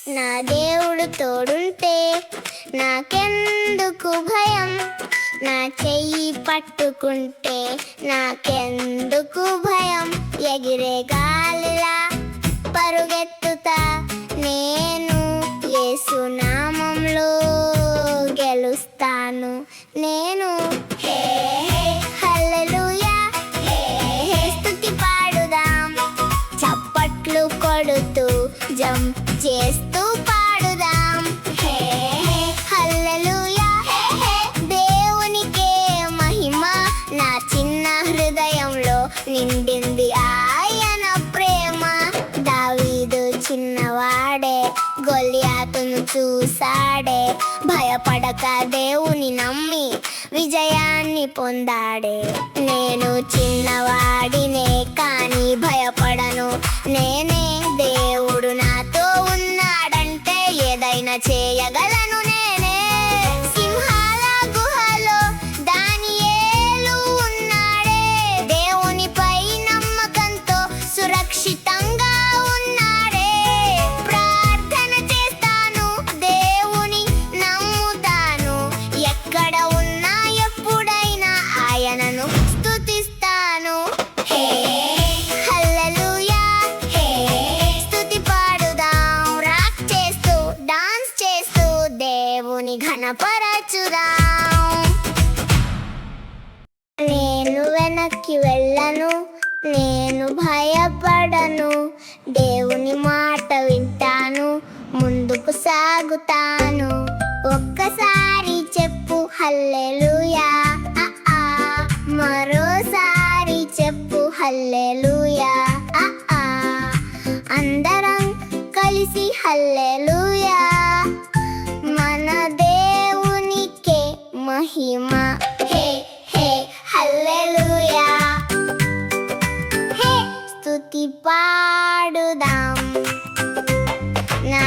నా దేవుడు తోడుంటే నాకెందుకు భయం, నా చెయ్యి పట్టుకుంటే నాకెందుకు భయం. ఎగిరే గాలిలా పరుగెత్తుతా నేను, యేసు నామంలో గెలుస్తాను నేను. హే హే హల్లెలూయా, హే హే స్తుతి పాడుదాం, చప్పట్లు కొడుతూ జంప్ చేస్తూ పాడుదాం. హే హే హల్లెలూయా, హే హే దేవునికే మహిమ, నా చిన్న హృదయంలో నిండింది ఆయన ప్రేమ. దావీదు చిన్నవాడే గొల్యాతును చూసాడే, భయపడక దేవుని నమ్మి విజయాన్ని పొందాడే. నేను చిన్నవాడినే కానీ భయపడను నేనే, దేవుడు నాతో ఉన్నాడంటే ఏదైనా చేయగలను నేనే. సింహాల గుహలో దానియేలు ఉన్నాడే, దేవునిపై నమ్మకంతో సురక్షితంగా ఉన్నాడే. ప్రార్థన చేస్తాను, దేవుని నమ్ముతాను, ఎక్కడ ఉన్నా ఎప్పుడైనా ఆయనను స్తుతిస్తాను. హే హల్లెలూయా, హే స్తుతి పాడుదాం, రాక్ చేస్తూ డాన్స్ చేస్తూ దేవుని ఘనపరచుదాం. నేను వెనక్కి వెళ్ళను, నేను భయపడను, దేవుని మాట వింటాను, ముందుకు సాగుతాను. ఒక్కసారి చెప్పు హల్లెలూయా, మరోసారి చెప్పు హల్లెలూయా, అందరం కలిసి హల్లెలూయా. మన దేవునికే మహిమ. హే హే హల్లెలూయా, హే స్తుతి పాడుదాం, నా